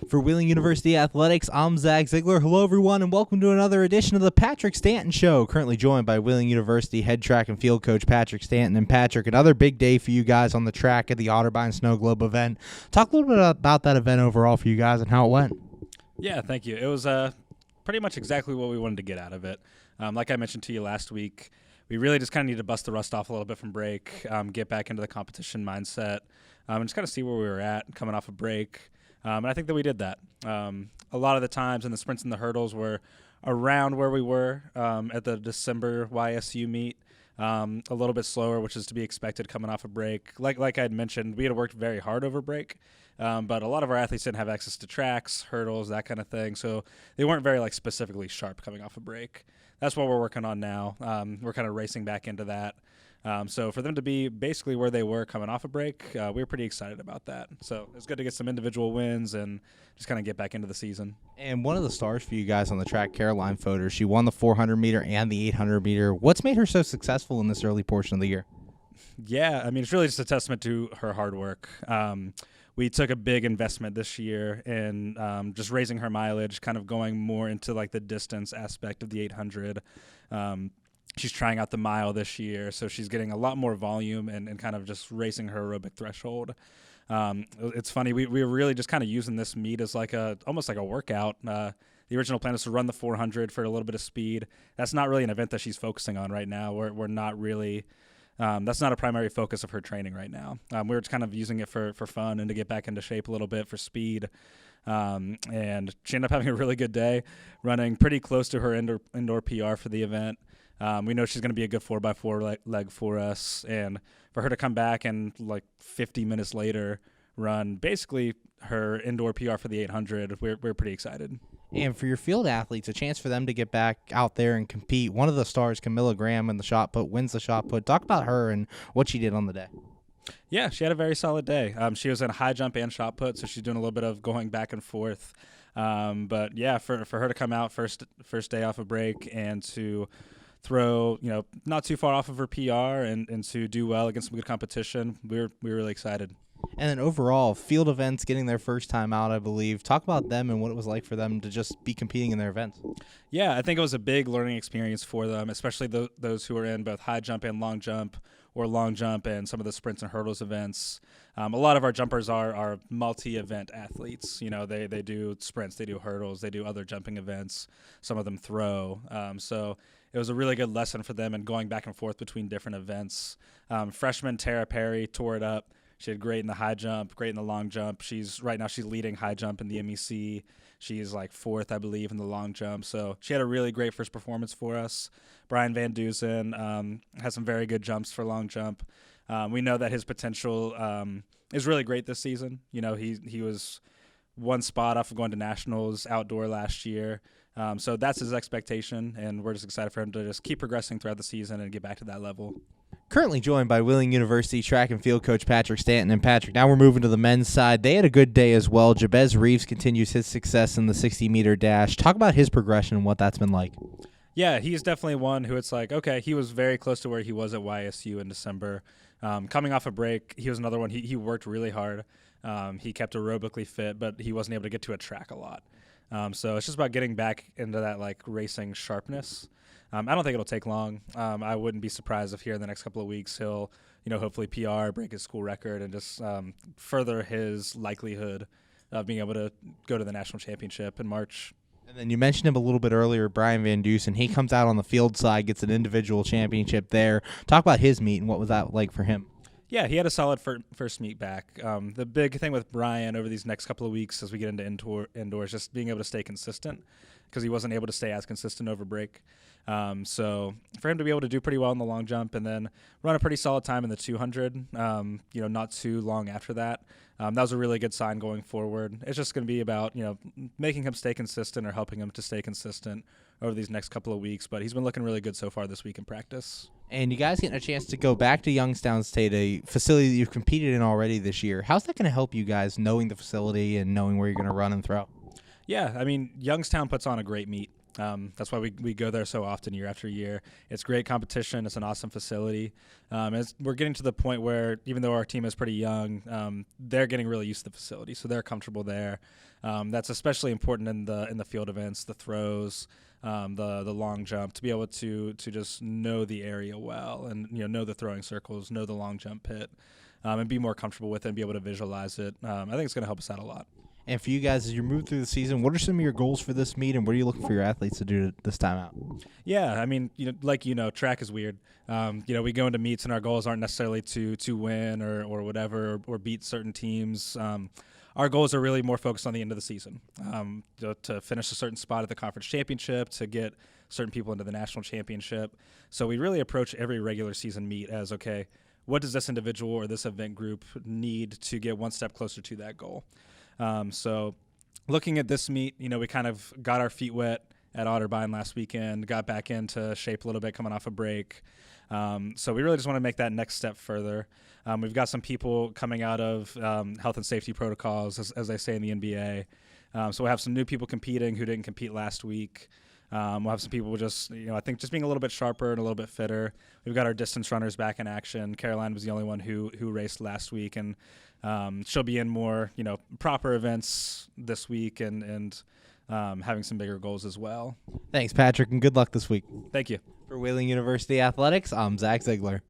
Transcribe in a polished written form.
For Wheeling University Athletics, I'm Zach Ziegler. Hello, everyone, and welcome to another edition of the Patrick Stanton Show. Currently joined by Wheeling University head track and field coach Patrick Stanton. And Patrick, another big day for you guys on the track at the Otterbein Snow Globe event. Talk a little bit about that event overall for you guys and how it went. Yeah, thank you. It was pretty much exactly what we wanted to get out of it. Like I mentioned to you last week, we really just kind of need to bust the rust off a little bit from break, get back into the competition mindset, and just kind of see where we were at coming off a break. And I think that we did that. A lot of the times in the sprints and the hurdles were around where we were at the December YSU meet, a little bit slower, which is to be expected coming off a break. Like I had mentioned, we had worked very hard over break, but a lot of our athletes didn't have access to tracks, hurdles, that kind of thing, so they weren't very specifically sharp coming off a break. That's what we're working on now. We're kind of racing back into that. So for them to be basically where they were coming off a break, we were pretty excited about that. So it's good to get some individual wins and just kind of get back into the season. And one of the stars for you guys on the track, Caroline Fodor, she won the 400-meter and the 800-meter. What's made her so successful in this early portion of the year? Yeah, I mean, it's really just a testament to her hard work. We took a big investment this year in just raising her mileage, kind of going more into the distance aspect of the 800. She's trying out the mile this year, so she's getting a lot more volume and kind of just racing her aerobic threshold. It's funny, we were really just kind of using this meet as almost like a workout. The original plan was to run the 400 for a little bit of speed. That's not really an event that she's focusing on right now. We're not really that's not a primary focus of her training right now. We're just kind of using it for fun and to get back into shape a little bit for speed. And she ended up having a really good day, running pretty close to her indoor PR for the event. We know she's going to be a good 4x4 leg for us, and for her to come back and 50 minutes later run basically her indoor PR for the 800, we're pretty excited. And for your field athletes, a chance for them to get back out there and compete. One of the stars, Camilla Graham, in the shot put, wins the shot put. Talk about her and what she did on the day. Yeah, she had a very solid day. She was in high jump and shot put, so she's doing a little bit of going back and forth. But yeah, for her to come out first day off of break and to throw, not too far off of her PR and to do well against some good competition, we were really excited. And then overall, field events getting their first time out, I believe. Talk about them and what it was like for them to just be competing in their events. Yeah, I think it was a big learning experience for them, especially those who are in both high jump and long jump, or long jump and some of the sprints and hurdles events. A lot of our jumpers are multi-event athletes. They do sprints, they do hurdles, they do other jumping events. Some of them throw. So it was a really good lesson for them in going back and forth between different events. Freshman Tara Perry tore it up. She did great in the high jump, great in the long jump. Right now she's leading high jump in the MEC. She's fourth, I believe, in the long jump. So she had a really great first performance for us. Brian Van Dusen has some very good jumps for long jump. We know that his potential is really great this season. He was one spot off of going to nationals outdoor last year. So that's his expectation, and we're just excited for him to just keep progressing throughout the season and get back to that level. Currently joined by Wheeling University track and field coach Patrick Stanton. And Patrick, now we're moving to the men's side. They had a good day as well. Jabez Reeves continues his success in the 60-meter dash. Talk about his progression and what that's been like. Yeah, he's definitely one who it's okay, he was very close to where he was at YSU in December. Coming off a break, he was another one. He worked really hard. He kept aerobically fit, but he wasn't able to get to a track a lot. So it's just about getting back into that racing sharpness. I don't think it'll take long. I wouldn't be surprised if here in the next couple of weeks he'll, hopefully PR, break his school record, and just further his likelihood of being able to go to the national championship in March. And then you mentioned him a little bit earlier, Brian Van Dusen. He comes out on the field side, gets an individual championship there. Talk about his meet and what was that like for him? Yeah, he had a solid first meet back. The big thing with Brian over these next couple of weeks as we get into indoors, just being able to stay consistent, because he wasn't able to stay as consistent over break. So for him to be able to do pretty well in the long jump and then run a pretty solid time in the 200, not too long after that, that was a really good sign going forward. It's just going to be about, making him stay consistent or helping him to stay consistent over these next couple of weeks. But he's been looking really good so far this week in practice. And you guys getting a chance to go back to Youngstown State, a facility that you've competed in already this year. How's that going to help you guys knowing the facility and knowing where you're going to run and throw? Yeah, I mean, Youngstown puts on a great meet. That's why we go there so often year after year. It's great competition. It's an awesome facility. We're getting to the point where even though our team is pretty young, they're getting really used to the facility, so they're comfortable there. That's especially important in the field events, the throws, the long jump, to be able to just know the area well and know the throwing circles, know the long jump pit, and be more comfortable with it and be able to visualize it. I think it's going to help us out a lot. And for you guys, as you move through the season, what are some of your goals for this meet, and what are you looking for your athletes to do this time out? Yeah, I mean, track is weird. We go into meets and our goals aren't necessarily to win or whatever or beat certain teams. Our goals are really more focused on the end of the season, to finish a certain spot at the conference championship, to get certain people into the national championship. So we really approach every regular season meet as, okay, what does this individual or this event group need to get one step closer to that goal? So looking at this meet, we kind of got our feet wet at Otterbein last weekend, got back into shape a little bit coming off a break. So we really just want to make that next step further. We've got some people coming out of health and safety protocols, as they say in the NBA. So we'll have some new people competing who didn't compete last week. We'll have some people just, I think just being a little bit sharper and a little bit fitter. We've got our distance runners back in action. Caroline was the only one who raced last week, and she'll be in more, proper events this week and having some bigger goals as well. Thanks, Patrick, and good luck this week. Thank you. For Wheeling University Athletics, I'm Zach Ziegler.